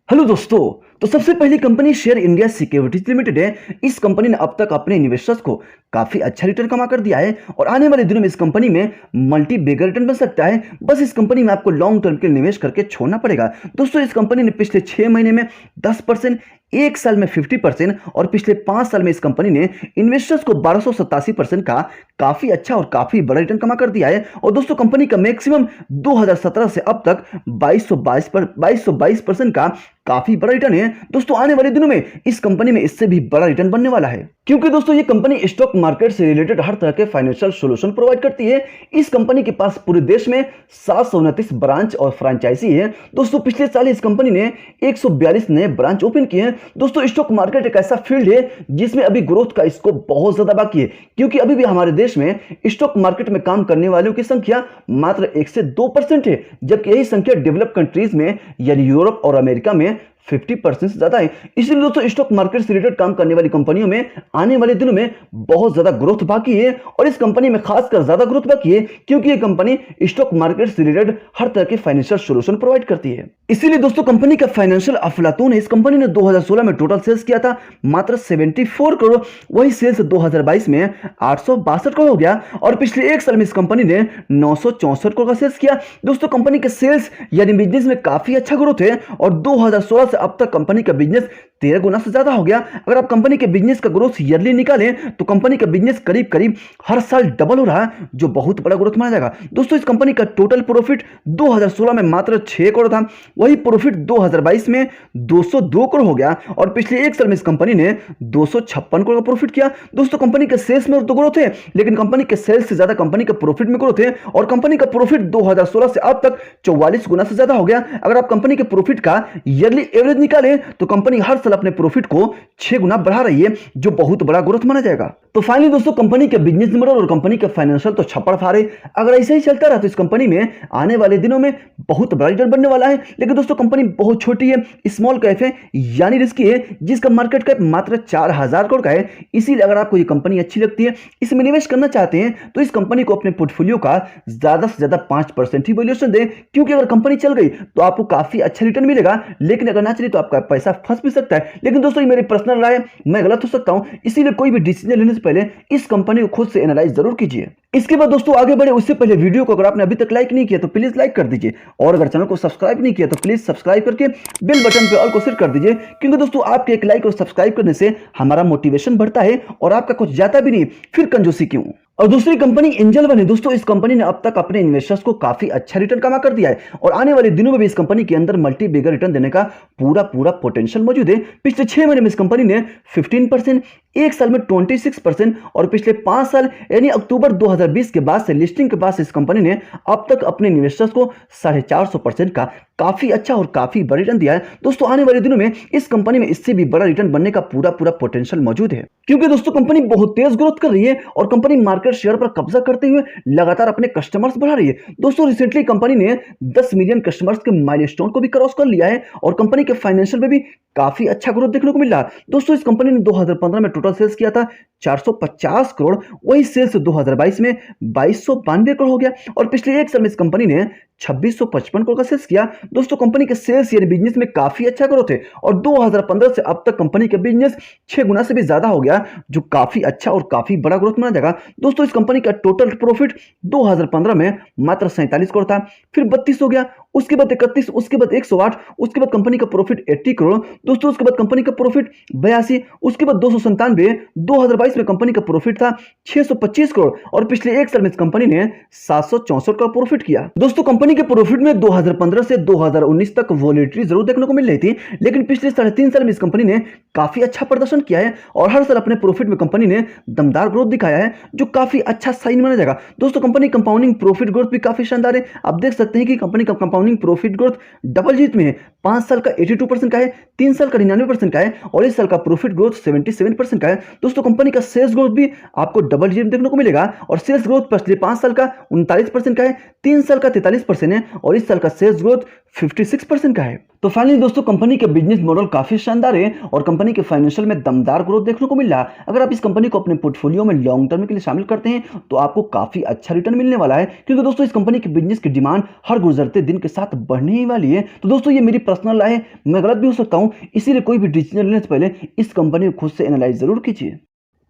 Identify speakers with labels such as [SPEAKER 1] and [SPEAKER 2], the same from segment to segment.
[SPEAKER 1] Hello दोस्तों। तो सबसे पहली company share India securities limited है। इस कंपनी ने अब तक अपने इन्वेस्टर्स को काफी अच्छा रिटर्न कमा कर दिया है और आने वाले दिनों में इस कंपनी में मल्टी बेगर रिटर्न बन सकता है। बस इस कंपनी में आपको लॉन्ग टर्म के लिए निवेश करके छोड़ना पड़ेगा। दोस्तों, इस कंपनी ने पिछले 6 महीने में 10%, एक साल में 50% और पिछले 5 साल में इस कंपनी ने इन्वेस्टर्स को 1287% का काफी अच्छा और काफी बड़ा रिटर्न कमा कर दिया है। और दोस्तों, कंपनी का मैक्सिमम 2017 से अब तक 2222% का काफी बड़ा रिटर्न है। दोस्तों, आने वाले दिनों में इस कंपनी में इससे भी बड़ा रिटर्न बनने वाला है, क्योंकि दोस्तों ये कंपनी स्टॉक मार्केट से रिलेटेड हर तरह के फाइनेंशियल सॉल्यूशन प्रोवाइड करती है। इस कंपनी के पास पूरे देश में 729 ब्रांच और फ्रेंचाइजी है। दोस्तों, पिछले साल इस कंपनी ने 142 नए ब्रांच ओपन किए हैं। दोस्तों, स्टॉक मार्केट एक ऐसा फील्ड है जिसमें अभी ग्रोथ का स्कोप बहुत ज्यादा बाकी है, क्योंकि अभी भी हमारे देश में स्टॉक मार्केट में काम करने वालों की संख्या मात्र 1 से 2% है, जबकि यही संख्या डेवलप कंट्रीज में यानी यूरोप और अमेरिका में 50% से ज्यादा है। इसलिए दोस्तों, स्टॉक मार्केट से रिलेटेड काम करने वाली कंपनियों में आने वाले दिनों में बहुत ज्यादा ग्रोथ बाकी है और इस कंपनी में खासकर ज्यादा ग्रोथ बाकी है, क्योंकि ये कंपनी स्टॉक मार्केट से रिलेटेड हर तरह के फाइनेंशियल सॉल्यूशन प्रोवाइड करती है। इसीलिए दोस्तों, कंपनी का फाइनेंशियल अफलातून है। इस कंपनी ने 2016 में टोटल सेल्स किया था मात्र 74 करोड़, वही सेल्स 2022 में 862 करोड़ हो गया और पिछले एक साल में इस कंपनी ने 964 करोड़ का सेल्स किया। दोस्तों, कंपनी के सेल्स यानी बिजनेस में काफी अच्छा ग्रोथ है और 2016 से अब तक कंपनी का बिजनेस 13 गुना से ज्यादा हो गया। अगर आप कंपनी के बिजनेस का ग्रोथ ईयरली निकालें तो कंपनी का बिजनेस करीब करीब हर साल डबल हो रहा है, जो बहुत बड़ा ग्रोथ माना जाएगा। दोस्तों, इस कंपनी का टोटल प्रॉफिट 2016 में मात्र 6 करोड़ था, वही प्रॉफिट 2022 में 202 करोड़ हो गया और पिछले एक साल में इस कंपनी ने 256 करोड़ का प्रॉफिट किया। दोस्तों, कंपनी के सेल्स में तो ग्रोथ है, लेकिन कंपनी के सेल्स से ज्यादा कंपनी का प्रॉफिट में ग्रोथ है और कंपनी का प्रॉफिट 2016 से अब तक 44 गुना से ज्यादा हो गया। अगर आप कंपनी के प्रॉफिट का ईयरली एवरेज निकाले तो कंपनी हर साल अपने प्रॉफिट को 6 गुना बढ़ा रही है, जो बहुत बड़ा ग्रोथ माना जाएगा। तो फाइनली दोस्तों, कंपनी के बिजनेस नंबर और कंपनी का फाइनेंशियल तो छप्पड़ फाड़े। अगर ऐसे ही चलता रहा तो इस कंपनी में आने वाले दिनों में बहुत बड़ा रिटर्न बनने वाला है। लेकिन दोस्तों, कंपनी बहुत छोटी है, स्मॉल कैप है, यानी रिस्की है, जिसका मार्केट कैप मात्र 4000 करोड़ का है। इसीलिए अगर आपको ये कंपनी अच्छी लगती है, इसमें निवेश करना चाहते हैं, तो इस कंपनी को अपने पोर्टफोलियो का ज्यादा से ज्यादा 5% ही वैल्यूएशन दें, क्योंकि अगर कंपनी चल गई तो आपको काफी अच्छा रिटर्न मिलेगा, लेकिन अगर ना चली तो आपका पैसा फंस भी सकता है। लेकिन दोस्तों, ये मेरी पर्सनल राय है, मैं गलत हो सकता हूं, इसीलिए कोई भी डिसीजन लेने से पहले इस कंपनी को खुद से एनालाइज जरूर कीजिए। इसके बाद दोस्तों, आगे बढ़े उससे पहले वीडियो को अगर आपने अभी तक लाइक नहीं किया तो प्लीज लाइक कर दीजिए और अगर चैनल को सब्सक्राइब नहीं किया तो प्लीज सब्सक्राइब करके बेल बटन पे ऑल को सेट कर दीजिए, क्योंकि दोस्तों आपके एक लाइक और सब्सक्राइब करने से हमारा मोटिवेशन बढ़ता है और आपका कुछ जाता भी नहीं, फिर कंजूसी क्यों। और दूसरी कंपनी एंजल वन है। दोस्तों, इस कंपनी ने अब तक अपने इन्वेस्टर्स को काफी अच्छा रिटर्न कमा कर दिया है और आने वाले दिनों में भी इस कंपनी के अंदर मल्टी बेगर रिटर्न देने का पूरा पोटेंशियल मौजूद है। पिछले 6 महीने में इस कंपनी ने 15%, एक साल में 26% और पिछले 5 साल यानी अक्टूबर 2020 के बाद से लिस्टिंग के बाद से इस कंपनी ने अब तक अपने इन्वेस्टर्स को 450% का काफी अच्छा और काफी बड़ा रिटर्न दिया है। दोस्तों, आने वाले दिनों में इस कंपनी में इससे भी बड़ा रिटर्न बनने का पूरा पोटेंशियल मौजूद है, क्योंकि दोस्तों कंपनी बहुत तेज ग्रोथ कर रही है और कंपनी मार्केट शेयर पर कब्जा करते हुए लगातार अपने कस्टमर्स बढ़ा रही है। दोस्तों, रिसेंटली कंपनी ने 10 मिलियन कस्टमर्स के माइलस्टोन को भी क्रॉस कर लिया है और कंपनी के फाइनेंशियल में भी काफी अच्छा ग्रोथ देखने को मिल रहा है। दोस्तों, इस कंपनी ने 2015 में टोटल सेल्स किया था 450 करोड़, वही सेल्स 2022 में 2292 करोड़ हो गया और पिछले एक साल में इस कंपनी ने 2655 करोड़ का सेल्स किया। दोस्तों, कंपनी के सेल्स यानी बिजनेस में काफी अच्छा ग्रोथ है और 2015 से अब तक कंपनी का बिजनेस 6 गुना से भी ज्यादा हो गया, जो काफी अच्छा और काफी बड़ा ग्रोथ माना जाएगा। दोस्तों, इस कंपनी का टोटल प्रॉफिट 2015 में मात्र 47 करोड़ था, फिर 32 हो गया, उसके बाद 31, उसके बाद 108, उसके बाद कंपनी का प्रॉफिट 80 करोड़। दोस्तों, उसके बाद कंपनी का प्रॉफिट 82, उसके बाद 297, 2022 में कंपनी का प्रॉफिट था 625 करोड़ और पिछले एक साल में इस कंपनी ने 764 का प्रॉफिट किया। दोस्तों, कंपनी के प्रॉफिट में 2015 से 2019 तक वॉलेटिलिटी जरूर देखने को मिल रही थी, लेकिन पिछले 3.5 साल में इस कंपनी ने काफी अच्छा प्रदर्शन किया है और हर साल अपने प्रॉफिट में कंपनी ने दमदार ग्रोथ दिखाया है, जो काफी अच्छा साइन माना जाएगा। दोस्तों, कंपनी कंपाउंडिंग प्रॉफिट ग्रोथ भी काफी शानदार है। आप देख सकते हैं कि कंपनी का compounding profit growth double digit में है, 5 साल का 82% का है, 3 साल का 99% का है और इस साल का प्रॉफिट ग्रोथ 77% का है। दोस्तों, कंपनी का सेल्स ग्रोथ भी आपको डबल डिजिट देखने को मिलेगा और सेल्स ग्रोथ पिछले 5 साल का 39% का है, 3 साल का 43% है और इस साल का सेल्स ग्रोथ 56% का है। तो फाइनली दोस्तों कंपनी का बिजनेस मॉडल काफी शानदार है और कंपनी के फाइनेंशियल में दमदार ग्रोथ देखने को मिल रहा है। अगर आप इस कंपनी को अपने पोर्टफोलियो में लॉन्ग टर्म के लिए शामिल करते हैं तो आपको काफी अच्छा रिटर्न मिलने वाला है, क्योंकि दोस्तों इस कंपनी के बिजनेस की डिमांड हर गुजरते दिन के साथ बढ़ने ही वाली है। तो दोस्तों ये मेरी पर्सनल राय है, मैं गलत भी हो सकता हूँ, इसीलिए कोई भी डिसीजन लेने से पहले इस कंपनी को खुद से एनालाइज जरूर कीजिए।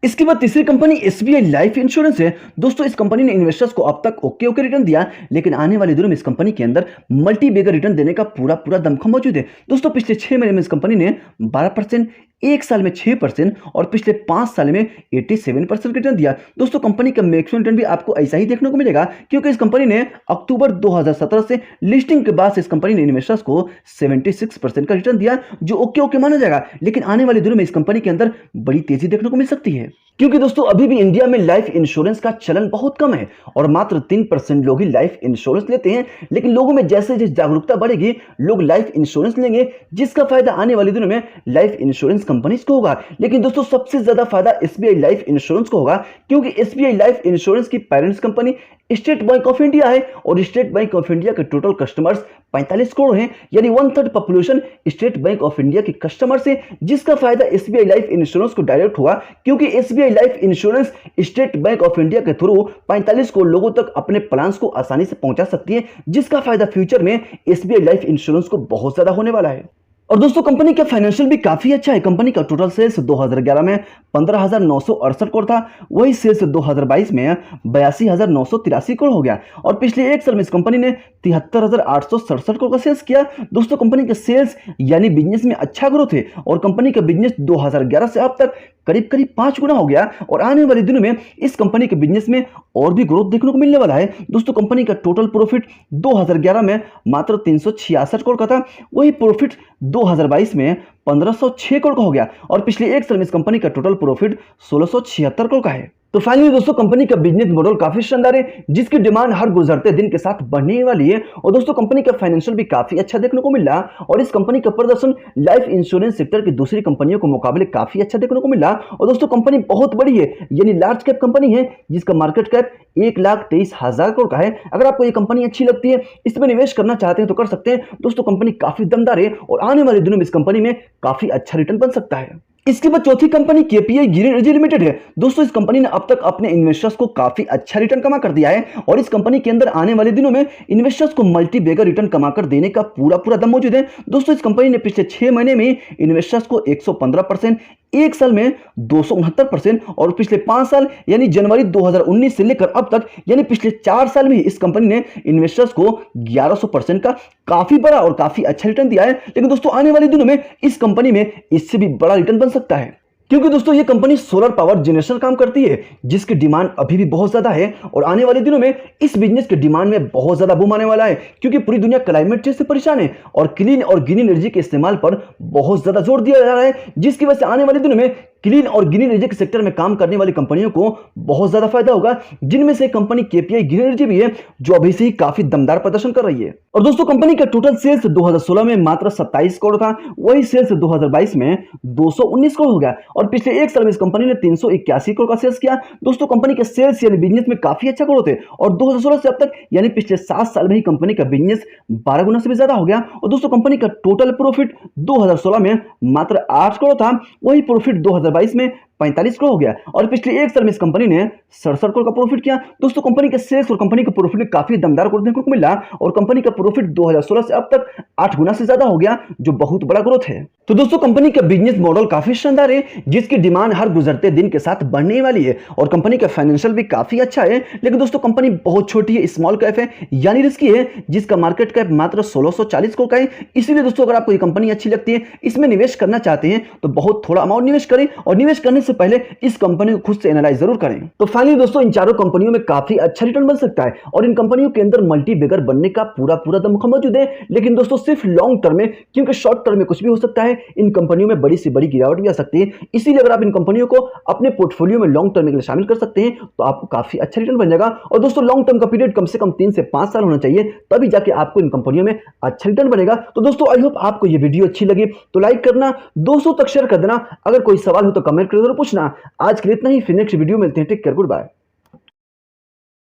[SPEAKER 1] इसके बाद तीसरी कंपनी एसबीआई लाइफ इंश्योरेंस है। दोस्तों इस कंपनी ने इन्वेस्टर्स को अब तक ओके रिटर्न दिया, लेकिन आने वाले दिनों में इस कंपनी के अंदर मल्टी बेगर रिटर्न देने का पूरा दमखम मौजूद है। दोस्तों पिछले 6 महीने में इस कंपनी ने 12%, एक साल में 6% और पिछले 5 साल में 87% रिटर्न दिया। दोस्तों कंपनी का मैक्सिमम रिटर्न भी आपको ऐसा ही देखने को मिलेगा, क्योंकि इस कंपनी ने अक्टूबर 2017 से लिस्टिंग के बाद से इस कंपनी ने इन्वेस्टर्स को 76% का रिटर्न दिया, जो ओके माना जाएगा। लेकिन आने वाले दिनों में इस कंपनी के अंदर बड़ी तेजी देखने को मिल सकती है, क्योंकि दोस्तों अभी भी इंडिया में लाइफ इंश्योरेंस का चलन बहुत कम है और मात्र 3% लोग ही लाइफ इंश्योरेंस लेते हैं। लेकिन लोगों में जैसे जैसे जागरूकता बढ़ेगी लोग लाइफ इंश्योरेंस लेंगे, जिसका फायदा आने वाले दिनों में लाइफ इंश्योरेंस कंपनीज को होगा। लेकिन दोस्तों सबसे ज्यादा फायदा एसबीआई लाइफ इंश्योरेंस को होगा, क्योंकि एसबीआई लाइफ इंश्योरेंस की parents company state bank of India है और स्टेट बैंक ऑफ इंडिया के टोटल कस्टमर्स 45 करोड़ हैं, यानी 1/3 population state bank of India के कस्टमर्स है, जिसका फायदा एसबीआई लाइफ इंश्योरेंस को डायरेक्ट हुआ, क्योंकि SBI life insurance state bank of India के थ्रू 45 करोड़ लोगों तक अपने प्लान्स को आसानी से पहुंचा सकती है, जिसका फायदा फ्यूचर में एसबीआई लाइफ इंश्योरेंस को बहुत ज्यादा होने वाला है। और दोस्तों कंपनी का फाइनेंशियल भी काफी अच्छा है। कंपनी का टोटल सेल्स 2011 में 15,968 करोड़ था, वही सेल्स 2022 में 82,983 करोड़ हो गया और पिछले एक साल में इस कंपनी ने 73,867 करोड़ का सेल्स किया। दोस्तों कंपनी के सेल्स यानी बिजनेस में अच्छा ग्रोथ है और कंपनी का बिजनेस 2011 से अब तक करीब 5 गुना हो गया और आने वाले दिनों में इस कंपनी के बिजनेस में और भी ग्रोथ देखने को मिलने वाला है। दोस्तों कंपनी का टोटल प्रॉफिट 2011 में मात्र 366 करोड़ का था, वही प्रॉफिट 2022 में 1506 करोड़ का हो गया और पिछले एक साल में इस कंपनी का टोटल प्रॉफिट 1676 करोड़ का है। तो फाइनली दोस्तों कंपनी का बिजनेस मॉडल काफी शानदार है, जिसकी डिमांड हर गुजरते दिन के साथ बढ़ने वाली है और दोस्तों कंपनी का फाइनेंशियल भी काफी अच्छा देखने को मिल रहा और इस कंपनी का प्रदर्शन लाइफ इंश्योरेंस सेक्टर की दूसरी कंपनियों के मुकाबले काफी अच्छा देखने को मिल रहा और दोस्तों कंपनी बहुत बड़ी है, यानी लार्ज कैप कंपनी है, जिसका मार्केट कैप 1,23,000 करोड़ का है। अगर आपको ये कंपनी अच्छी लगती है, इसमें निवेश करना चाहते हैं तो कर सकते हैं। दोस्तों कंपनी काफी दमदार है और आने वाले दिनों में इस कंपनी में काफी अच्छा रिटर्न बन सकता है। इसके बाद चौथी company KPI green energy limited है। दोस्तों इस कंपनी ने अब तक अपने इन्वेस्टर्स को काफी अच्छा रिटर्न कमा कर दिया है और इस कंपनी के अंदर आने वाले दिनों में इन्वेस्टर्स को मल्टी बेगर रिटर्न कमा कर देने का पूरा दम मौजूद है। दोस्तों इस कंपनी ने पिछले 6 महीने में इन्वेस्टर्स को 115%, एक साल में 269% और पिछले 5 साल यानी जनवरी 2019 से लेकर अब तक यानी पिछले 4 साल में इस कंपनी ने इन्वेस्टर्स को 1100% का काफी बड़ा और काफी अच्छा रिटर्न दिया है। लेकिन दोस्तों आने वाले दिनों में इस कंपनी में इससे भी बड़ा रिटर्न बन सकता है, क्योंकि दोस्तों ये कंपनी सोलर पावर जनरेशन काम करती है, जिसकी डिमांड अभी भी बहुत ज्यादा है और आने वाले दिनों में इस बिजनेस के डिमांड में बहुत ज्यादा बूम आने वाला है, क्योंकि पूरी दुनिया क्लाइमेट चेंज से परेशान है और क्लीन और ग्रीन एनर्जी के इस्तेमाल पर बहुत ज्यादा जोर दिया जा रहा है, जिसकी वजह से आने वाले दिनों में क्लीन और ग्रीन एनर्जी के सेक्टर में काम करने वाली कंपनियों को बहुत ज्यादा फायदा होगा, जिनमें से कंपनी केपीआई ग्रीन एनर्जी भी है, जो अभी से ही काफी दमदार प्रदर्शन कर रही है। और दोस्तों कंपनी का टोटल सेल्स 2016 में मात्र 27 करोड़ था, वही सेल्स 2022 में 219 करोड़ हो गया और पिछले एक साल में इस कंपनी ने 381 करोड़ का सेल्स किया। दोस्तों कंपनी के सेल्स यानी बिजनेस में काफी अच्छा ग्रोथ है और 2016 से अब तक यानी पिछले 7 साल में ही कंपनी का बिजनेस 12 गुना से भी ज्यादा हो गया और दोस्तों कंपनी का टोटल प्रॉफिट 2016 में मात्र 8 करोड़ था, वही प्रॉफिट 2022 में 45 करोड़ हो गया और पिछले एक साल में इस कंपनी ने 67 करोड़ का प्रॉफिट किया। दोस्तों कंपनी के सेल्स और कंपनी के प्रॉफिट में काफी दमदार ग्रोथ देखने को मिला और कंपनी का प्रॉफिट 2016 से अब तक 8 गुना से ज्यादा हो गया, जो बहुत बड़ा ग्रोथ है। तो दोस्तों कंपनी का बिजनेस मॉडल काफी शानदार है, जिसकी डिमांड हर गुजरते दिन के साथ बढ़ने वाली है और कंपनी का फाइनेंशियल भी काफी अच्छा है। लेकिन दोस्तों कंपनी बहुत छोटी है, स्मॉल कैप है, यानी रिस्की है, जिसका मार्केट कैप मात्र 1640 करोड़ का है। इसीलिए दोस्तों अगर आपको ये कंपनी अच्छी लगती है, इसमें निवेश करना चाहते हैं तो बहुत थोड़ा अमाउंट निवेश करें और निवेश करने से पहले इस कंपनी को खुद से एनालाइज जरूर करें। तो फाइनली दोस्तों इन चारों कंपनियों में काफी अच्छा रिटर्न बन सकता है और इन कंपनियों के अंदर मल्टी बेगर बनने का पूरा दमखम मौजूद है। लेकिन दोस्तों सिर्फ लॉन्ग टर्म में, क्योंकि शॉर्ट टर्म में कुछ भी हो सकता है, इन कंपनियों में बड़ी से बड़ी गिरावट भी आ सकती है। इसीलिए अगर आप इन कंपनियों को अपने पोर्टफोलियो में लॉन्ग टर्म के लिए शामिल कर सकते हैं तो आपको काफी अच्छा रिटर्न बन जाएगा। और दोस्तों लॉन्ग टर्म का पीरियड कम से कम 3 से 5 साल होना चाहिए, तभी जाके आपको इन कंपनियों में अच्छा रिटर्न बनेगा। तो दोस्तों आई होप आपको ये वीडियो अच्छी लगी तो लाइक करना, दोस्तों तक शेयर कर देना, अगर कोई सवाल हो तो कमेंट करके जरूर पूछना। आज के लिए इतना ही, फिर नेक्स्ट वीडियो मिलते हैं। Take care, good bye.